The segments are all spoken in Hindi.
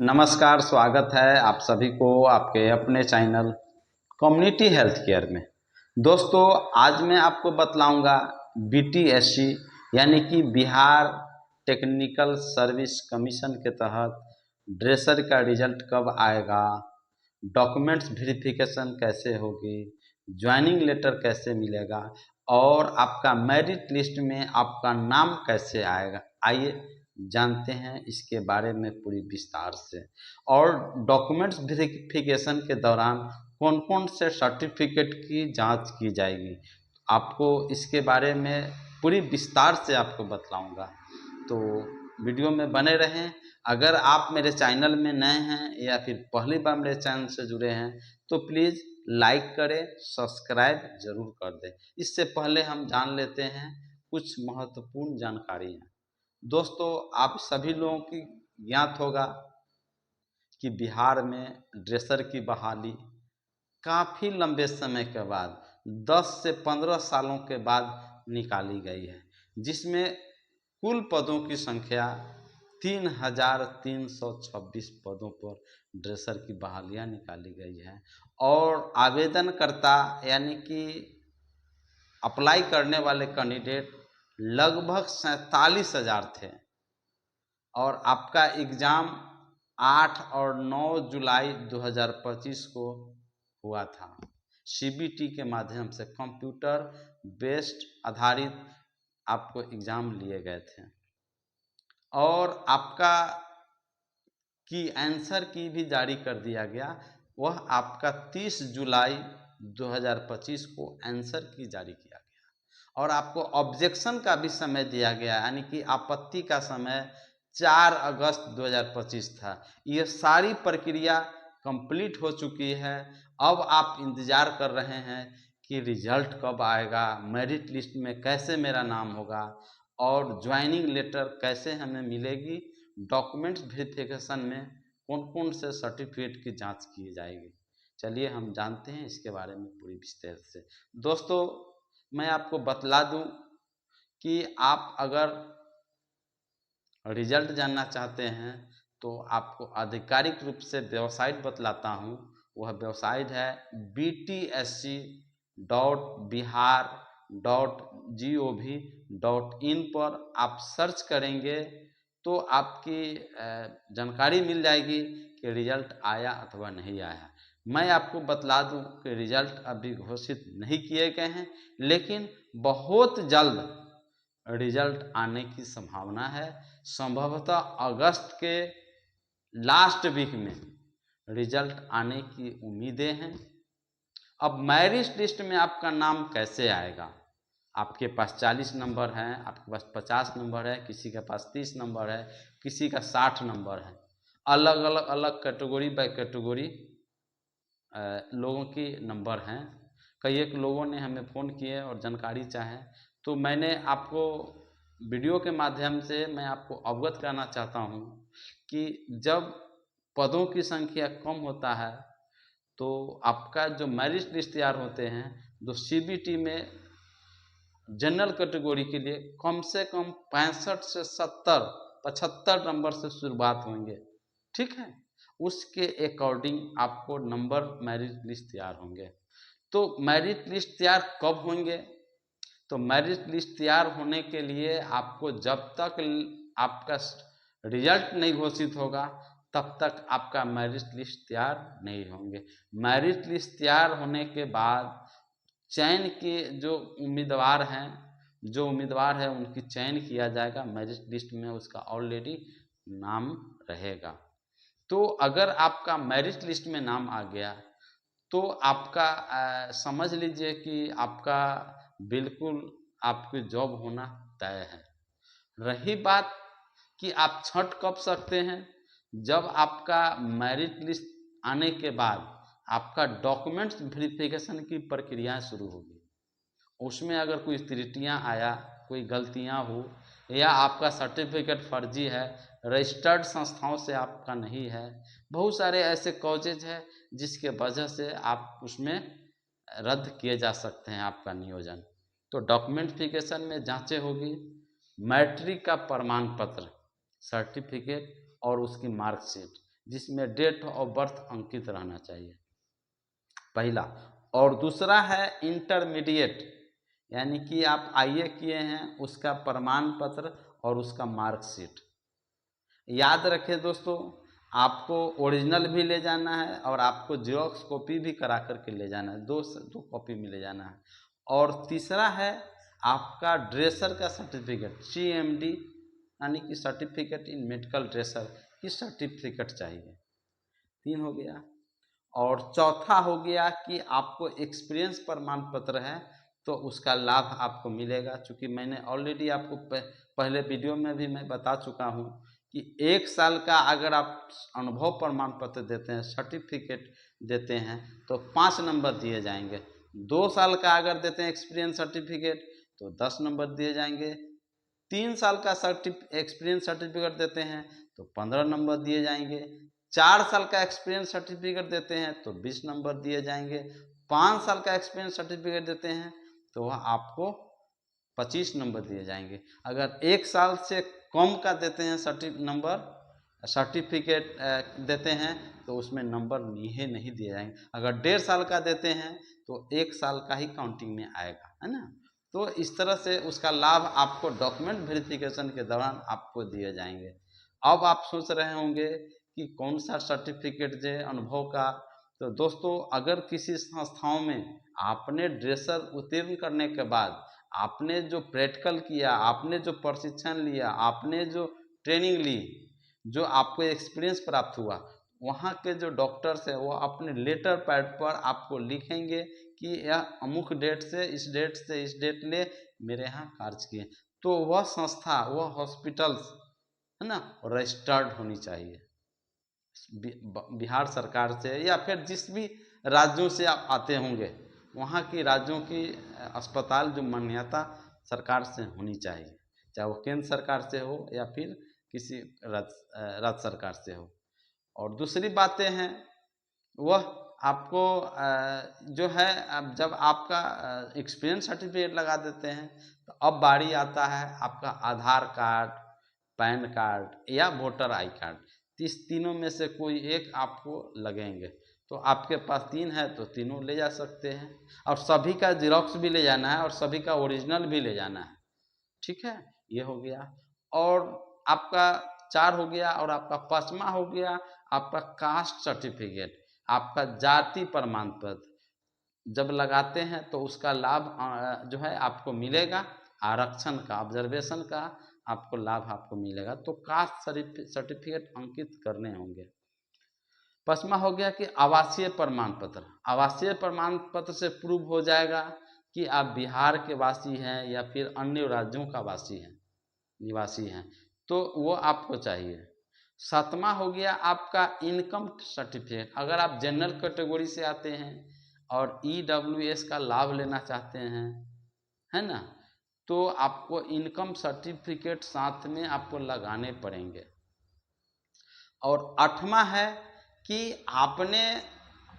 नमस्कार, स्वागत है आप सभी को आपके अपने चैनल कम्युनिटी हेल्थ केयर में। दोस्तों, आज मैं आपको बतलाऊंगा बीटीएससी यानी कि बिहार टेक्निकल सर्विस कमीशन के तहत ड्रेसर का रिजल्ट कब आएगा, डॉक्यूमेंट्स वेरिफिकेशन कैसे होगी, ज्वाइनिंग लेटर कैसे मिलेगा और आपका मेरिट लिस्ट में आपका नाम कैसे आएगा। आइए जानते हैं इसके बारे में पूरी विस्तार से। और डॉक्यूमेंट्स वेरिफिकेशन के दौरान कौन कौन से सर्टिफिकेट की जांच की जाएगी, आपको इसके बारे में पूरी विस्तार से आपको बतलाऊंगा। तो वीडियो में बने रहें। अगर आप मेरे चैनल में नए हैं या फिर पहली बार मेरे चैनल से जुड़े हैं तो प्लीज़ लाइक करें, सब्सक्राइब जरूर कर दें। इससे पहले हम जान लेते हैं कुछ महत्वपूर्ण जानकारियाँ। दोस्तों, आप सभी लोगों की ज्ञात होगा कि बिहार में ड्रेसर की बहाली काफ़ी लंबे समय के बाद 10 से 15 सालों के बाद निकाली गई है, जिसमें कुल पदों की संख्या 3,326 पदों पर ड्रेसर की बहालियाँ निकाली गई है। और आवेदनकर्ता यानी कि अप्लाई करने वाले कैंडिडेट लगभग 47,000 थे। और आपका एग्ज़ाम 8 और 9 जुलाई 2025 को हुआ था। सीबीटी के माध्यम से कंप्यूटर बेस्ड आधारित आपको एग्ज़ाम लिए गए थे। और आपका की आंसर की भी जारी कर दिया गया। वह आपका 30 जुलाई 2025 को आंसर की जारी किया गया। और आपको ऑब्जेक्शन का भी समय दिया गया, यानी कि आपत्ति का समय 4 अगस्त 2025 था। ये सारी प्रक्रिया कंप्लीट हो चुकी है। अब आप इंतज़ार कर रहे हैं कि रिजल्ट कब आएगा, मेरिट लिस्ट में कैसे मेरा नाम होगा और ज्वाइनिंग लेटर कैसे हमें मिलेगी, डॉक्यूमेंट्स वेरिफिकेशन में कौन कौन से सर्टिफिकेट की जांच की जाएगी। चलिए हम जानते हैं इसके बारे में पूरी विस्तार से। दोस्तों, मैं आपको बतला दूं कि आप अगर रिजल्ट जानना चाहते हैं तो आपको आधिकारिक रूप से वेबसाइट बतलाता हूँ। वह वेबसाइट है btsc.bihar.gov.in पर आप सर्च करेंगे तो आपकी जानकारी मिल जाएगी कि रिजल्ट आया अथवा नहीं आया। मैं आपको बतला दूं कि रिजल्ट अभी घोषित नहीं किए गए हैं, लेकिन बहुत जल्द रिजल्ट आने की संभावना है। संभवतः अगस्त के लास्ट वीक में रिजल्ट आने की उम्मीदें हैं। अब मेरिट लिस्ट में आपका नाम कैसे आएगा? आपके पास 40 नंबर हैं, आपके पास 50 नंबर है, किसी के पास 30 नंबर है, किसी का 60 नंबर है। अलग कैटेगरी बाय कैटेगरी लोगों की नंबर हैं। कई एक लोगों ने हमें फ़ोन किए और जानकारी चाहे, तो मैंने आपको वीडियो के माध्यम से मैं आपको अवगत कराना चाहता हूँ कि जब पदों की संख्या कम होता है तो आपका जो मेरिट लिस्ट तैयार होते हैं, जो सीबीटी में जनरल कैटेगरी के लिए कम से कम 65 से 70 75 नंबर से शुरुआत होंगे, ठीक है। उसके अकॉर्डिंग आपको नंबर मेरिट लिस्ट तैयार होंगे। तो मेरिट लिस्ट तैयार कब होंगे? तो मेरिट लिस्ट तैयार होने के लिए आपको जब तक आपका रिजल्ट नहीं घोषित होगा तब तक आपका मेरिट लिस्ट तैयार नहीं होंगे। मेरिट लिस्ट तैयार होने के बाद चयन के जो उम्मीदवार है उनकी चयन किया जाएगा। मेरिट लिस्ट में उसका ऑलरेडी नाम रहेगा। तो अगर आपका मेरिट लिस्ट में नाम आ गया तो आपका समझ लीजिए कि आपका बिल्कुल आपकी जॉब होना तय है। रही बात कि आप छंट कब सकते हैं, जब आपका मेरिट लिस्ट आने के बाद आपका डॉक्यूमेंट्स वेरिफिकेशन की प्रक्रिया शुरू होगी। उसमें अगर कोई त्रुटियां आया, कोई गलतियां हो या आपका सर्टिफिकेट फर्जी है, रजिस्टर्ड संस्थाओं से आपका नहीं है, बहुत सारे ऐसे कॉजेज हैं जिसके वजह से आप उसमें रद्द किए जा सकते हैं आपका नियोजन। तो डॉक्यूमेंट वेरिफिकेशन में जांचें होगी, मैट्रिक का प्रमाण पत्र सर्टिफिकेट और उसकी मार्कशीट, जिसमें डेट ऑफ बर्थ अंकित रहना चाहिए, पहला। और दूसरा है इंटरमीडिएट, यानी कि आप आईए किए हैं उसका प्रमाण पत्र और उसका मार्कशीट। याद रखें दोस्तों, आपको ओरिजिनल भी ले जाना है और आपको जेरोक्स कॉपी भी करा करके ले जाना है, दो कॉपी में ले जाना है। और तीसरा है आपका ड्रेसर का सर्टिफिकेट, CMD यानी कि सर्टिफिकेट इन मेडिकल ड्रेसर की सर्टिफिकेट चाहिए। 3 हो गया। और चौथा हो गया कि आपको एक्सपीरियंस प्रमाण पत्र है तो उसका लाभ आपको मिलेगा। चूँकि मैंने ऑलरेडी आपको पहले वीडियो में भी मैं बता चुका हूँ कि 1 साल का अगर आप अनुभव प्रमाण पत्र देते हैं, सर्टिफिकेट देते हैं, तो 5 नंबर दिए जाएंगे। 2 साल का अगर देते हैं एक्सपीरियंस सर्टिफिकेट तो 10 नंबर दिए जाएंगे। 3 साल का एक्सपीरियंस सर्टिफिकेट देते हैं तो 15 नंबर दिए जाएंगे। 4 साल का एक्सपीरियंस सर्टिफिकेट देते हैं तो 20 नंबर दिए जाएंगे। 5 साल का एक्सपीरियंस सर्टिफिकेट देते हैं तो वह आपको 25 नंबर दिए जाएंगे। अगर 1 साल से कम का देते हैं सर्टिफिकेट देते हैं तो उसमें नंबर नहीं दिए जाएंगे। अगर 1.5 साल का देते हैं तो 1 साल का ही काउंटिंग में आएगा, है ना। तो इस तरह से उसका लाभ आपको डॉक्यूमेंट वेरिफिकेशन के दौरान आपको दिए जाएंगे। अब आप सोच रहे होंगे कि कौन सा सर्टिफिकेट दे अनुभव का। तो दोस्तों, अगर किसी संस्थाओं में आपने ड्रेसर उत्तीर्ण करने के बाद आपने जो प्रैक्टिकल किया, आपने जो प्रशिक्षण लिया, आपने जो ट्रेनिंग ली, जो आपको एक्सपीरियंस प्राप्त हुआ, वहाँ के जो डॉक्टर्स हैं वो अपने लेटर पैड पर आपको लिखेंगे कि यह अमुक डेट से इस डेट से इस डेट ले मेरे यहाँ कार्य किए। तो वह संस्था, वह हॉस्पिटल्स, है ना, रजिस्टर्ड होनी चाहिए बिहार सरकार से, या फिर जिस भी राज्यों से आप आते होंगे वहाँ की राज्यों की अस्पताल जो मान्यता सरकार से होनी चाहिए, चाहे वो केंद्र सरकार से हो या फिर किसी राज्य सरकार से हो। और दूसरी बातें हैं वह आपको जो है, अब जब आपका एक्सपीरियंस सर्टिफिकेट लगा देते हैं तो अब बारी आता है आपका आधार कार्ड, पैन कार्ड या वोटर आई कार्ड। इस तीनों में से कोई एक आपको लगेंगे। तो आपके पास 3 है तो तीनों ले जा सकते हैं, और सभी का जेरोक्स भी ले जाना है और सभी का ओरिजिनल भी ले जाना है। ठीक है, ये हो गया। और आपका 4 हो गया। और आपका 5वां हो गया आपका कास्ट सर्टिफिकेट, आपका जाति प्रमाण पत्र। जब लगाते हैं तो उसका लाभ जो है आपको मिलेगा, आरक्षण का, ऑब्जर्वेशन का आपको लाभ आपको मिलेगा। तो कास्ट सर्टिफिकेट अंकित करने होंगे। 5वां हो गया कि आवासीय प्रमाण पत्र। आवासीय प्रमाण पत्र से प्रूव हो जाएगा कि आप बिहार के वासी हैं या फिर अन्य राज्यों का वासी हैं, निवासी हैं, तो वो आपको चाहिए। 7वां हो गया आपका इनकम सर्टिफिकेट। अगर आप जनरल कैटेगरी से आते हैं और EWS का लाभ लेना चाहते हैं, है ना, तो आपको इनकम सर्टिफिकेट साथ में आपको लगाने पड़ेंगे। और 8वां है कि आपने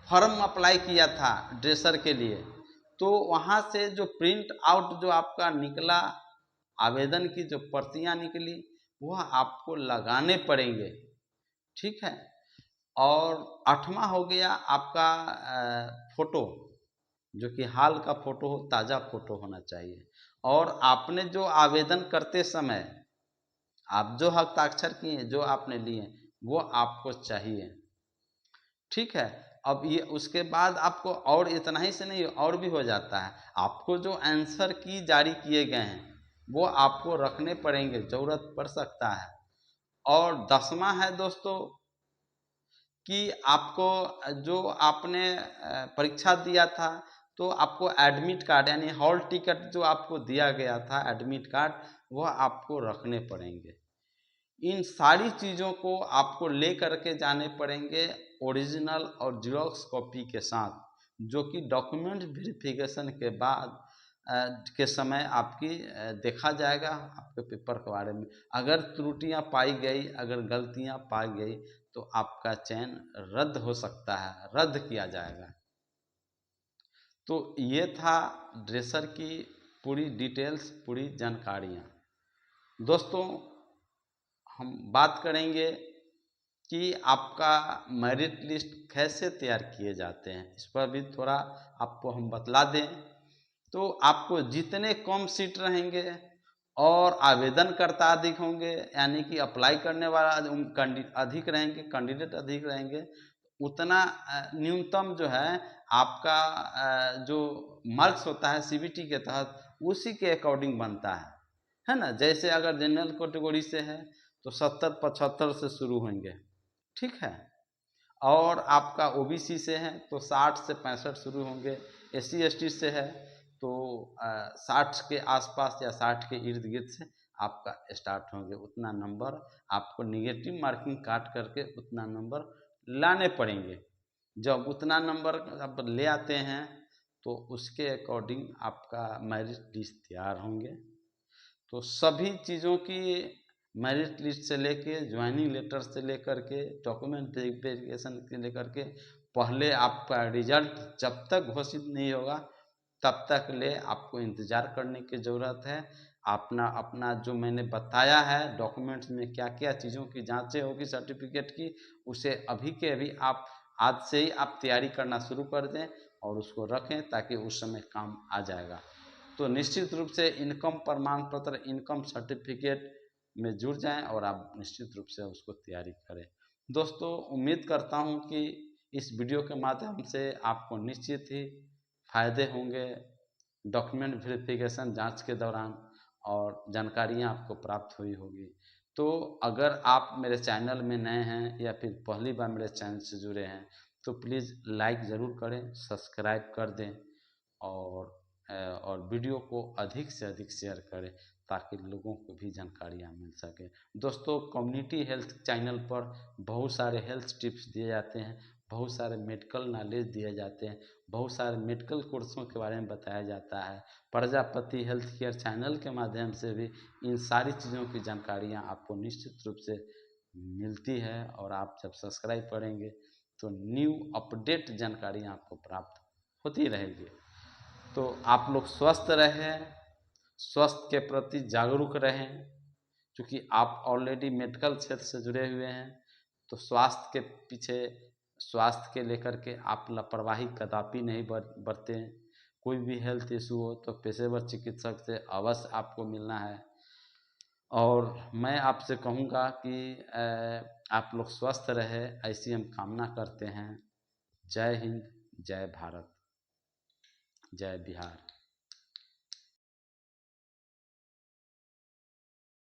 फॉर्म अप्लाई किया था ड्रेसर के लिए, तो वहाँ से जो प्रिंट आउट जो आपका निकला, आवेदन की जो प्रतियां निकली, वह आपको लगाने पड़ेंगे। ठीक है। और 8वां हो गया आपका फोटो, जो कि हाल का फोटो हो, ताज़ा फोटो होना चाहिए। और आपने जो आवेदन करते समय आप जो हस्ताक्षर किए, जो आपने लिए, वो आपको चाहिए। ठीक है। अब ये उसके बाद आपको और इतना ही से नहीं, और भी हो जाता है। आपको जो आंसर की जारी किए गए हैं वो आपको रखने पड़ेंगे, ज़रूरत पड़ सकता है। और 10वां है दोस्तों कि आपको जो आपने परीक्षा दिया था तो आपको एडमिट कार्ड यानी हॉल टिकट जो आपको दिया गया था, एडमिट कार्ड, वह आपको रखने पड़ेंगे। इन सारी चीज़ों को आपको ले करके जाने पड़ेंगे ओरिजिनल और जेरोक्स कॉपी के साथ, जो कि डॉक्यूमेंट वेरिफिकेशन के बाद के समय आपकी देखा जाएगा आपके पेपर के बारे में। अगर त्रुटियां पाई गई, अगर गलतियां पाई गई तो आपका चयन रद्द हो सकता है, रद्द किया जाएगा। तो ये था ड्रेसर की पूरी डिटेल्स, पूरी जानकारियाँ। दोस्तों, हम बात करेंगे कि आपका मेरिट लिस्ट कैसे तैयार किए जाते हैं, इस पर भी थोड़ा आपको हम बतला दें। तो आपको जितने कम सीट रहेंगे और आवेदनकर्ता अधिक होंगे, यानी कि अप्लाई करने वाला अधिक रहेंगे, कैंडिडेट अधिक रहेंगे, उतना न्यूनतम जो है आपका जो मार्क्स होता है सीबीटी के तहत उसी के अकॉर्डिंग बनता है ना। जैसे अगर जनरल कैटेगरी से है तो 70-75 से शुरू होंगे, ठीक है। और आपका ओबीसी से है तो 60 से 65 शुरू होंगे। एससी एसटी से है तो 60 के आसपास या 60 के इर्द गिर्द से आपका स्टार्ट होंगे। उतना नंबर आपको निगेटिव मार्किंग काट करके उतना नंबर लाने पड़ेंगे। जब उतना नंबर आप ले आते हैं तो उसके अकॉर्डिंग आपका मेरिट लिस्ट तैयार होंगे। तो सभी चीज़ों की मेरिट लिस्ट से लेके ज्वाइनिंग लेटर से लेकर के डॉक्यूमेंट वेरिफिकेशन से लेकर के पहले आपका रिजल्ट जब तक घोषित नहीं होगा तब तक ले आपको इंतज़ार करने की ज़रूरत है। अपना अपना जो मैंने बताया है डॉक्यूमेंट्स में क्या क्या चीज़ों की जांचें होगी सर्टिफिकेट की, उसे अभी के अभी आप आज से ही आप तैयारी करना शुरू कर दें और उसको रखें ताकि उस समय काम आ जाएगा। तो निश्चित रूप से इनकम प्रमाण पत्र, इनकम सर्टिफिकेट में जुड़ जाएं और आप निश्चित रूप से उसको तैयारी करें। दोस्तों, उम्मीद करता हूं कि इस वीडियो के माध्यम से आपको निश्चित ही फायदे होंगे डॉक्यूमेंट वेरिफिकेशन जांच के दौरान और जानकारियां आपको प्राप्त हुई होगी। तो अगर आप मेरे चैनल में नए हैं या फिर पहली बार मेरे चैनल से जुड़े हैं तो प्लीज़ लाइक ज़रूर करें, सब्सक्राइब कर दें और वीडियो को अधिक से अधिक शेयर करें ताकि लोगों को भी जानकारियाँ मिल सके। दोस्तों, कम्युनिटी हेल्थ चैनल पर बहुत सारे हेल्थ टिप्स दिए जाते हैं, बहुत सारे मेडिकल नॉलेज दिए जाते हैं, बहुत सारे मेडिकल कोर्सों के बारे में बताया जाता है। प्रजापति हेल्थ केयर चैनल के माध्यम से भी इन सारी चीज़ों की जानकारियाँ आपको निश्चित रूप से मिलती है और आप जब सब्सक्राइब करेंगे तो न्यू अपडेट जानकारियाँ आपको प्राप्त होती रहेगी। तो आप लोग स्वस्थ रहें, स्वास्थ्य के प्रति जागरूक रहें, क्योंकि आप ऑलरेडी मेडिकल क्षेत्र से जुड़े हुए हैं। तो स्वास्थ्य के पीछे, स्वास्थ्य के लेकर के आप लापरवाही कदापि नहीं बरतें। कोई भी हेल्थ इशू हो तो पेशेवर चिकित्सक से अवश्य आपको मिलना है। और मैं आपसे कहूँगा कि आप लोग स्वस्थ रहे, ऐसी हम कामना करते हैं। जय हिंद, जय भारत, जय बिहार।